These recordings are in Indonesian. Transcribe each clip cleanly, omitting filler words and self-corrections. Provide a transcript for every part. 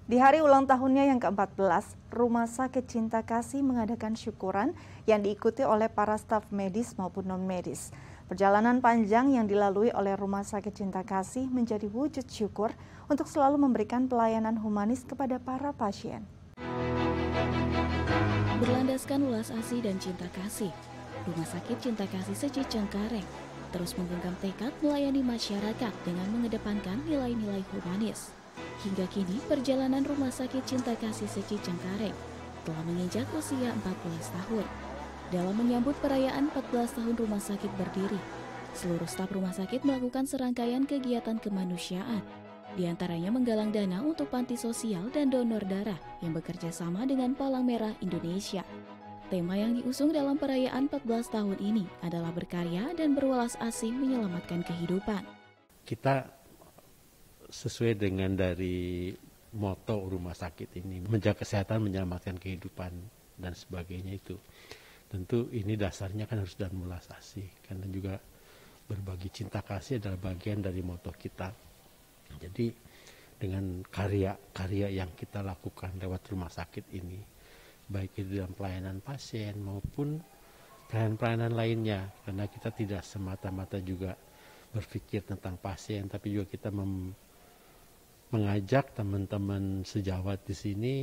Di hari ulang tahunnya yang ke-14, Rumah Sakit Cinta Kasih mengadakan syukuran yang diikuti oleh para staf medis maupun non-medis. Perjalanan panjang yang dilalui oleh Rumah Sakit Cinta Kasih menjadi wujud syukur untuk selalu memberikan pelayanan humanis kepada para pasien. Berlandaskan welas asih dan cinta kasih, Rumah Sakit Cinta Kasih Seci Cengkareng terus menggenggam tekad melayani masyarakat dengan mengedepankan nilai-nilai humanis. Hingga kini, perjalanan Rumah Sakit Cinta Kasih Seci Cengkareng telah menginjak usia 14 tahun. Dalam menyambut perayaan 14 tahun rumah sakit berdiri, seluruh staf rumah sakit melakukan serangkaian kegiatan kemanusiaan. Di antaranya menggalang dana untuk panti sosial dan donor darah yang bekerja sama dengan Palang Merah Indonesia. Tema yang diusung dalam perayaan 14 tahun ini adalah berkarya dan berwelas asih menyelamatkan kehidupan. Kita sesuai dengan dari moto rumah sakit ini, menjaga kesehatan, menyelamatkan kehidupan dan sebagainya itu. Tentu ini dasarnya kan harus dan welas asih, karena juga berbagi cinta kasih adalah bagian dari moto kita. Jadi dengan karya-karya yang kita lakukan lewat rumah sakit ini, baik itu dalam pelayanan pasien maupun pelayanan-pelayanan lainnya, karena kita tidak semata-mata juga berpikir tentang pasien, tapi juga kita mengajak teman-teman sejawat di sini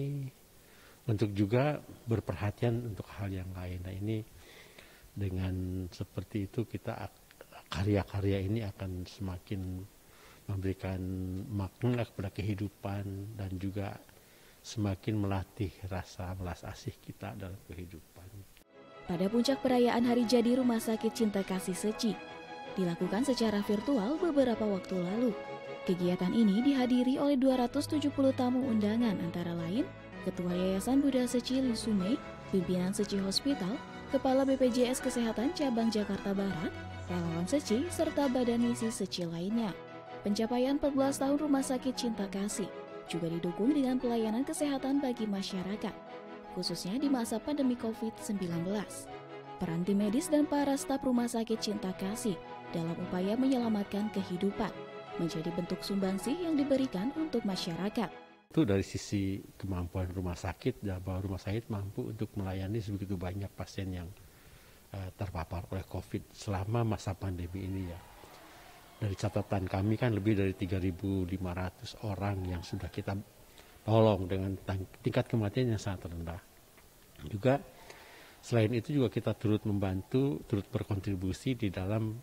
untuk juga berperhatian untuk hal yang lain. Nah ini dengan seperti itu kita karya-karya ini akan semakin memberikan makna kepada kehidupan dan juga semakin melatih rasa welas asih kita dalam kehidupan. Pada puncak perayaan Hari Jadi Rumah Sakit Cinta Kasih Seci, dilakukan secara virtual beberapa waktu lalu. Kegiatan ini dihadiri oleh 270 tamu undangan antara lain Ketua Yayasan Buddha Seci Lisume, Pimpinan Seci Hospital, Kepala BPJS Kesehatan Cabang Jakarta Barat, relawan Seci, serta badan misi Seci lainnya. Pencapaian 14 tahun Rumah Sakit Cinta Kasih juga didukung dengan pelayanan kesehatan bagi masyarakat, khususnya di masa pandemi COVID-19. Peran tim medis dan para staf Rumah Sakit Cinta Kasih dalam upaya menyelamatkan kehidupan menjadi bentuk sumbangsih yang diberikan untuk masyarakat. Itu dari sisi kemampuan rumah sakit, bahwa rumah sakit mampu untuk melayani sebegitu banyak pasien yang terpapar oleh COVID selama masa pandemi ini ya. Dari catatan kami kan lebih dari 3.500 orang yang sudah kita tolong dengan tingkat kematian yang sangat rendah. Juga selain itu juga kita turut membantu, turut berkontribusi di dalam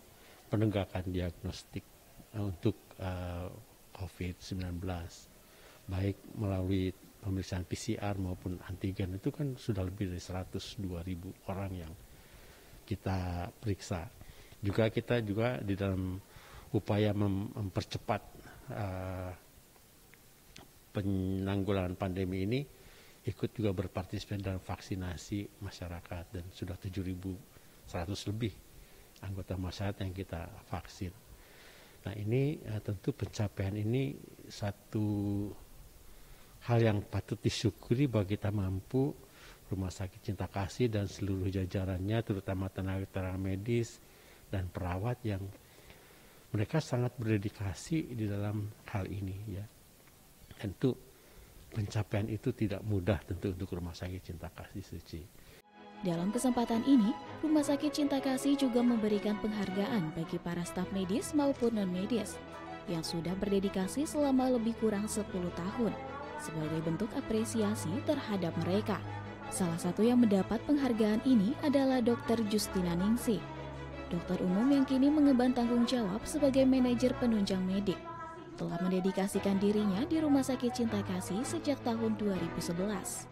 penegakan diagnostik untuk COVID-19. Baik melalui pemeriksaan PCR maupun antigen, itu kan sudah lebih dari 102.000 orang yang kita periksa. Juga kita juga di dalam upaya mempercepat penanggulangan pandemi ini ikut juga berpartisipasi dalam vaksinasi masyarakat, dan sudah 7.100 lebih anggota masyarakat yang kita vaksin. Nah ini tentu pencapaian ini satu hal yang patut disyukuri bahwa kita mampu, Rumah Sakit Cinta Kasih dan seluruh jajarannya, terutama tenaga medis dan perawat yang mereka sangat berdedikasi di dalam hal ini ya. Tentu pencapaian itu tidak mudah tentu untuk Rumah Sakit Cinta Kasih Seci. Dalam kesempatan ini, Rumah Sakit Cinta Kasih juga memberikan penghargaan bagi para staf medis maupun non-medis yang sudah berdedikasi selama lebih kurang 10 tahun sebagai bentuk apresiasi terhadap mereka. Salah satu yang mendapat penghargaan ini adalah Dr. Justina Ningsih, dokter umum yang kini mengemban tanggung jawab sebagai manajer penunjang medik. Telah mendedikasikan dirinya di Rumah Sakit Cinta Kasih sejak tahun 2011.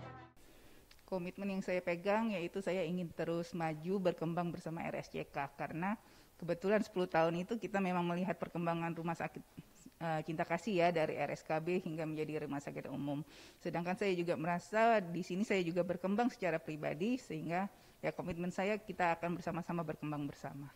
Komitmen yang saya pegang yaitu saya ingin terus maju berkembang bersama RSCK, karena kebetulan 10 tahun itu kita memang melihat perkembangan Rumah Sakit Cinta Kasih ya, dari RSKB hingga menjadi rumah sakit umum. Sedangkan saya juga merasa di sini saya juga berkembang secara pribadi, sehingga ya komitmen saya kita akan bersama-sama berkembang bersama.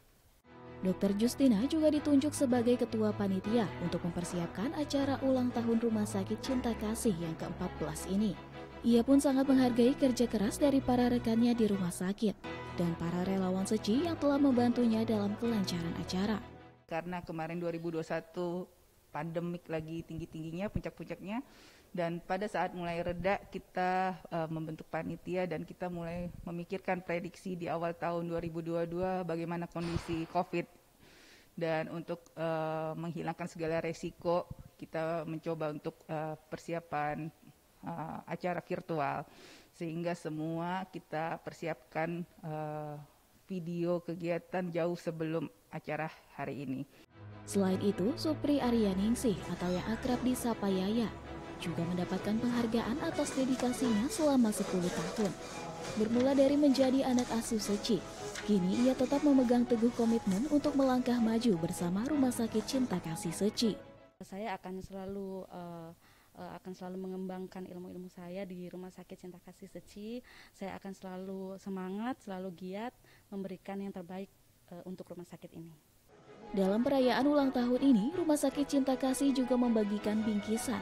Dr. Justina juga ditunjuk sebagai ketua panitia untuk mempersiapkan acara ulang tahun Rumah Sakit Cinta Kasih yang ke-14 ini. Ia pun sangat menghargai kerja keras dari para rekannya di rumah sakit dan para relawan Seci yang telah membantunya dalam kelancaran acara. Karena kemarin 2021 pandemik lagi tinggi-tingginya, puncak-puncaknya, Dan pada saat mulai reda kita membentuk panitia dan kita mulai memikirkan prediksi di awal tahun 2022 bagaimana kondisi COVID. Dan untuk menghilangkan segala resiko kita mencoba untuk persiapan acara virtual. Sehingga semua kita persiapkan video kegiatan jauh sebelum acara hari ini. Selain itu, Supri Aryaningsih atau yang akrab disapa Yaya juga mendapatkan penghargaan atas dedikasinya selama 10 tahun. Bermula dari menjadi anak asuh Seci, kini ia tetap memegang teguh komitmen untuk melangkah maju bersama Rumah Sakit Cinta Kasih Seci. Saya akan selalu mengembangkan ilmu-ilmu saya di Rumah Sakit Cinta Kasih Seci. Saya akan selalu semangat, selalu giat memberikan yang terbaik untuk rumah sakit ini. Dalam perayaan ulang tahun ini, Rumah Sakit Cinta Kasih juga membagikan bingkisan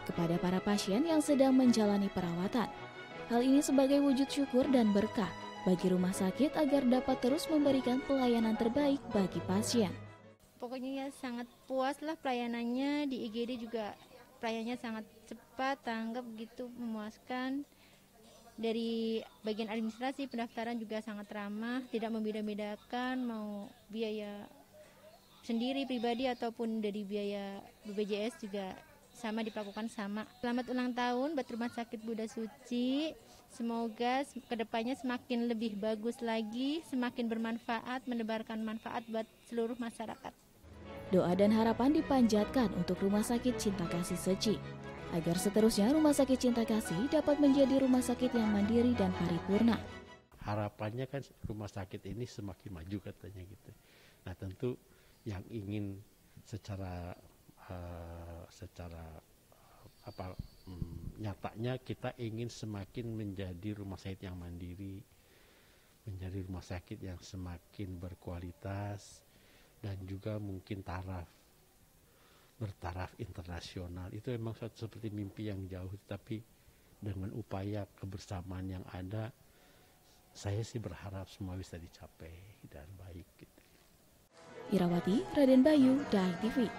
kepada para pasien yang sedang menjalani perawatan. Hal ini sebagai wujud syukur dan berkah bagi rumah sakit agar dapat terus memberikan pelayanan terbaik bagi pasien. Pokoknya ya sangat puas lah pelayanannya, di IGD juga pelayanannya sangat cepat, tanggap gitu, memuaskan. Dari bagian administrasi, pendaftaran juga sangat ramah, tidak membeda-bedakan mau biaya sendiri pribadi ataupun dari biaya BPJS juga sama diperlakukan sama. Selamat ulang tahun buat Rumah Sakit Bunda Suci. Semoga kedepannya semakin lebih bagus lagi, semakin bermanfaat, menebarkan manfaat buat seluruh masyarakat. Doa dan harapan dipanjatkan untuk Rumah Sakit Cinta Kasih Seci, agar seterusnya Rumah Sakit Cinta Kasih dapat menjadi rumah sakit yang mandiri dan paripurna. Harapannya kan rumah sakit ini semakin maju katanya gitu. Nah tentu yang ingin secara nyatanya kita ingin semakin menjadi rumah sakit yang mandiri, menjadi rumah sakit yang semakin berkualitas dan juga mungkin bertaraf internasional. Itu memang seperti mimpi yang jauh, tapi dengan upaya kebersamaan yang ada, saya sih berharap semua bisa dicapai dan baik gitu. Irawati, Raden Bayu, Dai TV.